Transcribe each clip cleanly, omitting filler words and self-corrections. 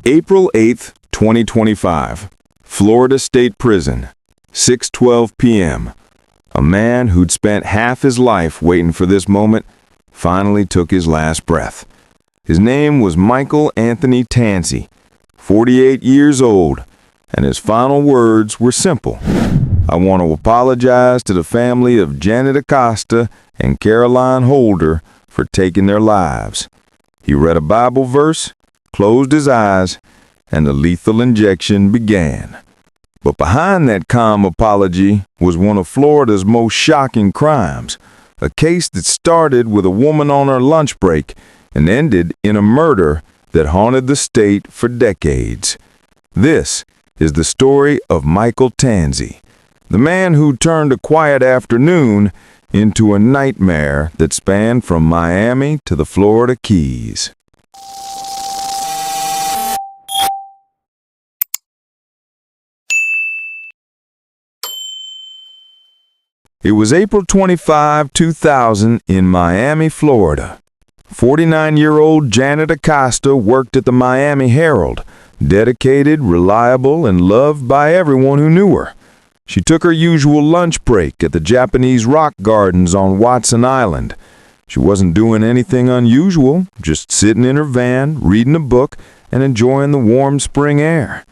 April 8th, 2025, Florida State Prison, 6:12 p.m. A man who'd spent half his life waiting for this moment finally took his last breath. His name was Michael Anthony Tanzi, 48 years old, and his final words were simple. I want to apologize to the family of Janet Acosta and Caroline Holder for taking their lives. He read a Bible verse, closed his eyes, and the lethal injection began. But behind that calm apology was one of Florida's most shocking crimes, a case that started with a woman on her lunch break and ended in a murder that haunted the state for decades. This is the story of Michael Tanzi, the man who turned a quiet afternoon into a nightmare that spanned from Miami to the Florida Keys. It was April 25, 2000 in Miami, Florida. 49-year-old Janet Acosta worked at the Miami Herald, dedicated, reliable, and loved by everyone who knew her. She took her usual lunch break at the Japanese rock gardens on Watson Island. She wasn't doing anything unusual, just sitting in her van, reading a book, and enjoying the warm spring air.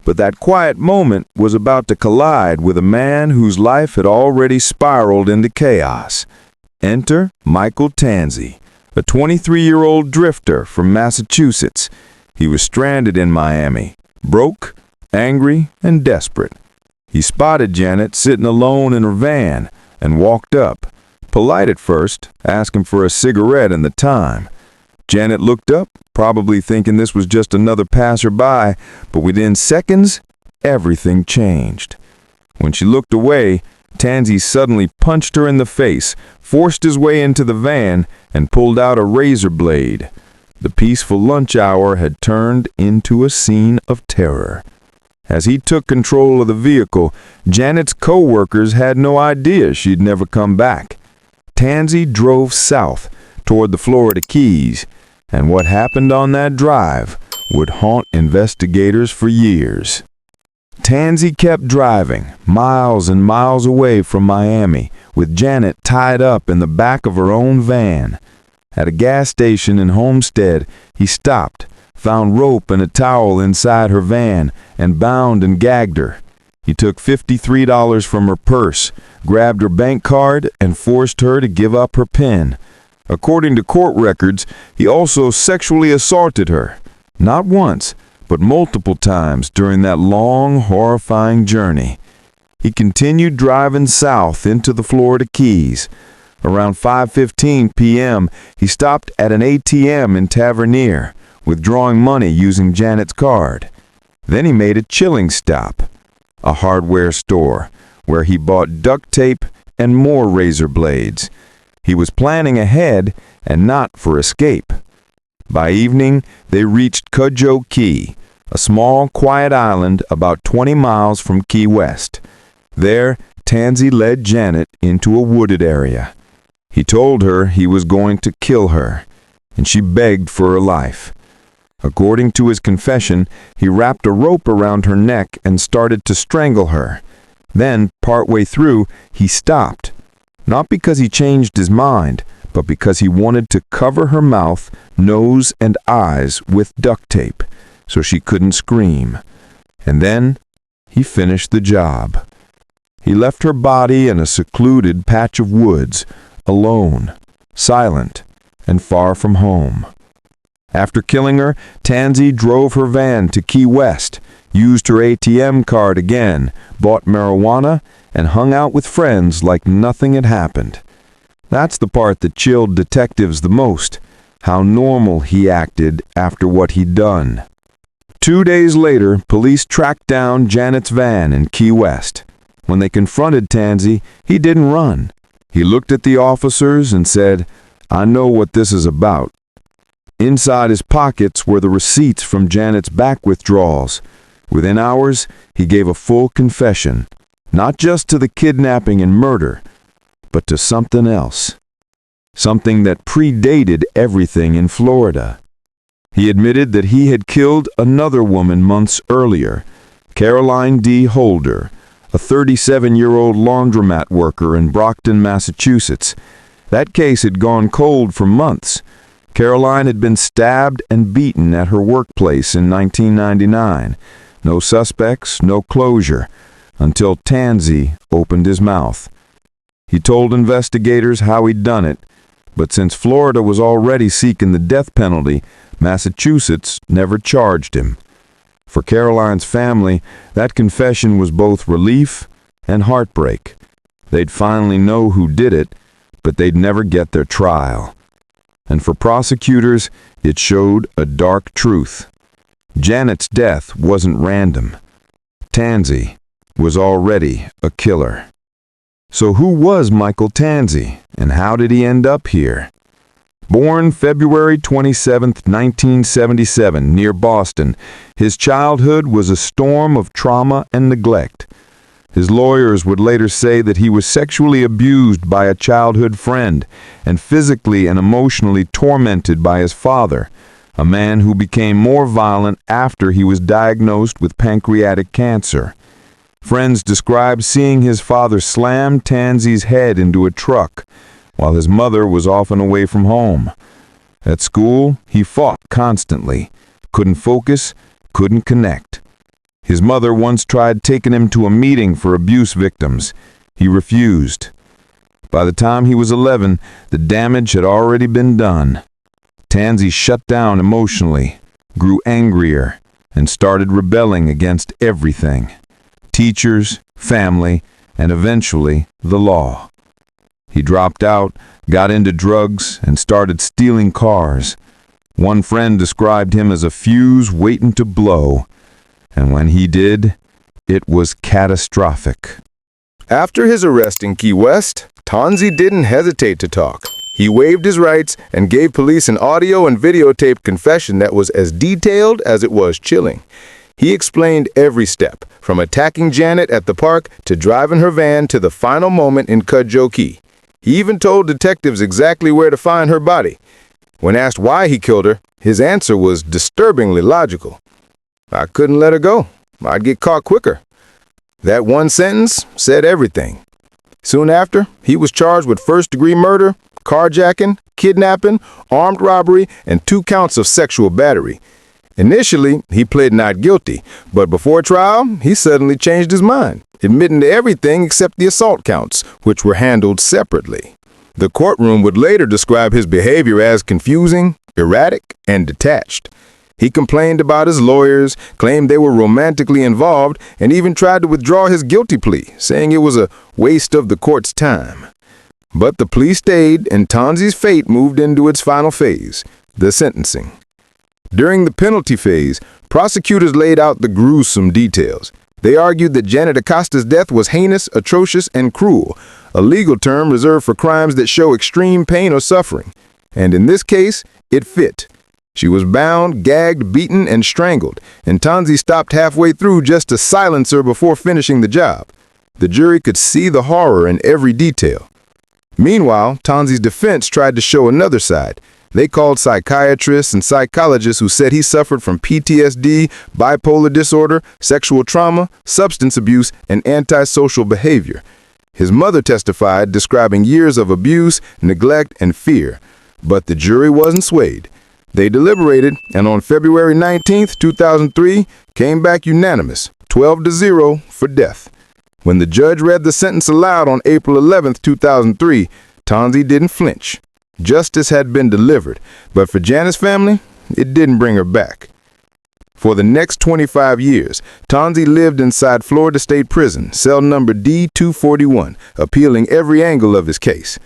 But that quiet moment was about to collide with a man whose life had already spiraled into chaos. Enter Michael Tanzi, a 23-year-old drifter from Massachusetts. He was stranded in Miami, broke, angry, and desperate. He spotted Janet sitting alone in her van and walked up, polite at first, asking for a cigarette and the time. Janet looked up, probably thinking this was just another passerby, but within seconds, everything changed. When she looked away, Tanzi suddenly punched her in the face, forced his way into the van, and pulled out a razor blade. The peaceful lunch hour had turned into a scene of terror. As he took control of the vehicle, Janet's co-workers had no idea she'd never come back. Tanzi drove south toward the Florida Keys, and what happened on that drive would haunt investigators for years. Tanzi kept driving, miles and miles away from Miami, with Janet tied up in the back of her own van. At a gas station in Homestead, he stopped, found rope and a towel inside her van, and bound and gagged her. He took $53 from her purse, grabbed her bank card, and forced her to give up her PIN. According to court records, he also sexually assaulted her, not once, but multiple times during that long, horrifying journey. He continued driving south into the Florida Keys. Around 5:15 p.m., he stopped at an ATM in Tavernier, withdrawing money using Janet's card. Then he made a chilling stop, a hardware store, where he bought duct tape and more razor blades. He was planning ahead and not for escape. By evening, they reached Cudjoe Key, a small, quiet island about 20 miles from Key West. There, Tanzi led Janet into a wooded area. He told her he was going to kill her, and she begged for her life. According to his confession, he wrapped a rope around her neck and started to strangle her. Then, partway through, he stopped. Not because he changed his mind, but because he wanted to cover her mouth, nose, and eyes with duct tape, so she couldn't scream. And then, he finished the job. He left her body in a secluded patch of woods, alone, silent, and far from home. After killing her, Tanzi drove her van to Key West, used her ATM card again, bought marijuana, and hung out with friends like nothing had happened. That's the part that chilled detectives the most, how normal he acted after what he'd done. 2 days later, police tracked down Janet's van in Key West. When they confronted Tanzi, he didn't run. He looked at the officers and said, "I know what this is about." Inside his pockets were the receipts from Janet's back withdrawals. Within hours, he gave a full confession, not just to the kidnapping and murder, but to something else. Something that predated everything in Florida. He admitted that he had killed another woman months earlier, Caroline D. Holder, a 37-year-old laundromat worker in Brockton, Massachusetts. That case had gone cold for months. Caroline had been stabbed and beaten at her workplace in 1999. No suspects, no closure, until Tanzi opened his mouth. He told investigators how he'd done it, but since Florida was already seeking the death penalty, Massachusetts never charged him. For Caroline's family, that confession was both relief and heartbreak. They'd finally know who did it, but they'd never get their trial. And for prosecutors, it showed a dark truth. Janet's death wasn't random. Tanzi was already a killer. So who was Michael Tanzi, and how did he end up here? Born February 27, 1977, near Boston, his childhood was a storm of trauma and neglect. His lawyers would later say that he was sexually abused by a childhood friend and physically and emotionally tormented by his father, a man who became more violent after he was diagnosed with pancreatic cancer. Friends described seeing his father slam Tanzi's head into a truck, while his mother was often away from home. At school, he fought constantly, couldn't focus, couldn't connect. His mother once tried taking him to a meeting for abuse victims. He refused. By the time he was 11, the damage had already been done. Tanzi shut down emotionally, grew angrier, and started rebelling against everything: teachers, family, and eventually the law. He dropped out, got into drugs, and started stealing cars. One friend described him as a fuse waiting to blow, and when he did, it was catastrophic. After his arrest in Key West, Tanzi didn't hesitate to talk. He waived his rights and gave police an audio and videotape confession that was as detailed as it was chilling. He explained every step, from attacking Janet at the park to driving her van to the final moment in Cudjoe Key. He even told detectives exactly where to find her body. When asked why he killed her, his answer was disturbingly logical. "I couldn't let her go. I'd get caught quicker." That one sentence said everything. Soon after, he was charged with first-degree murder, carjacking, kidnapping, armed robbery, and 2 counts of sexual battery. Initially, he pled not guilty, but before trial, he suddenly changed his mind, admitting to everything except the assault counts, which were handled separately. The courtroom would later describe his behavior as confusing, erratic, and detached. He complained about his lawyers, claimed they were romantically involved, and even tried to withdraw his guilty plea, saying it was a waste of the court's time. But the plea stayed, and Tanzi's fate moved into its final phase, the sentencing. During the penalty phase, prosecutors laid out the gruesome details. They argued that Janet Acosta's death was heinous, atrocious, and cruel, a legal term reserved for crimes that show extreme pain or suffering. And in this case, it fit. She was bound, gagged, beaten, and strangled, and Tanzi stopped halfway through just to silence her before finishing the job. The jury could see the horror in every detail. Meanwhile, Tanzi's defense tried to show another side. They called psychiatrists and psychologists who said he suffered from PTSD, bipolar disorder, sexual trauma, substance abuse, and antisocial behavior. His mother testified, describing years of abuse, neglect, and fear. But the jury wasn't swayed. They deliberated, and on February 19, 2003, came back unanimous, 12-0 for death. When the judge read the sentence aloud on April 11, 2003, Tanzi didn't flinch. Justice had been delivered, but for Janet's family, it didn't bring her back. For the next 25 years, Tanzi lived inside Florida State Prison, cell number D-241, appealing every angle of his case.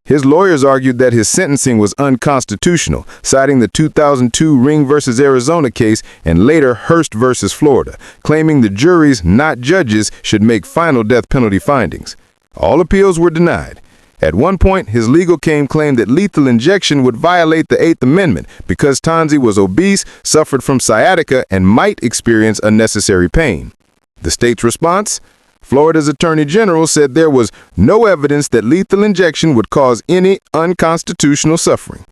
His lawyers argued that his sentencing was unconstitutional, citing the 2002 Ring v. Arizona case and later Hurst v. Florida, claiming the juries, not judges, should make final death penalty findings. All appeals were denied. At one point, his legal team claimed that lethal injection would violate the 8th Amendment because Tanzi was obese, suffered from sciatica, and might experience unnecessary pain. The state's response? Florida's Attorney General said there was no evidence that lethal injection would cause any unconstitutional suffering.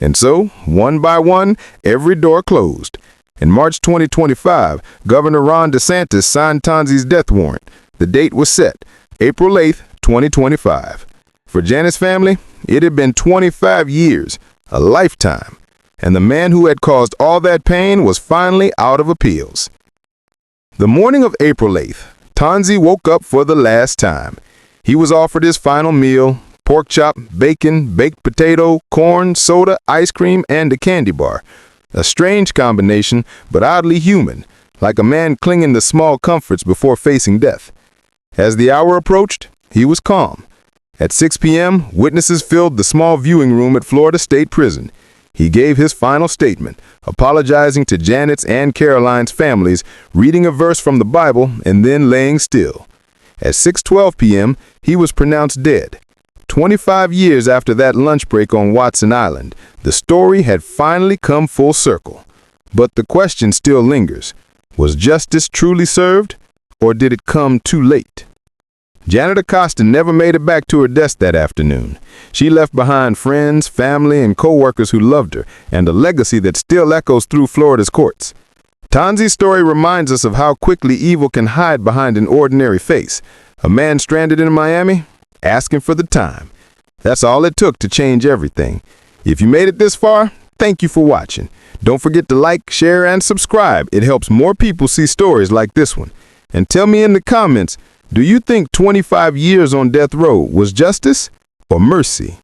And so, one by one, every door closed. In March 2025, Governor Ron DeSantis signed Tanzi's death warrant. The date was set, April 8th, 2025. For Janet's family, it had been 25 years, a lifetime, and the man who had caused all that pain was finally out of appeals. The morning of April 8th, Tanzi woke up for the last time. He was offered his final meal: pork chop, bacon, baked potato, corn, soda, ice cream, and a candy bar. A strange combination, but oddly human, like a man clinging to small comforts before facing death. As the hour approached, he was calm. At 6 p.m., witnesses filled the small viewing room at Florida State Prison. He gave his final statement, apologizing to Janet's and Caroline's families, reading a verse from the Bible, and then laying still. At 6:12 p.m., he was pronounced dead. 25 years after that lunch break on Watson Island, the story had finally come full circle. But the question still lingers. Was justice truly served, or did it come too late? Janet Acosta never made it back to her desk that afternoon. She left behind friends, family, and co-workers who loved her, and a legacy that still echoes through Florida's courts. Tanzi's story reminds us of how quickly evil can hide behind an ordinary face. A man stranded in Miami, asking for the time. That's all it took to change everything. If you made it this far, thank you for watching. Don't forget to like, share, and subscribe. It helps more people see stories like this one. And tell me in the comments, do you think 25 years on death row was justice or mercy?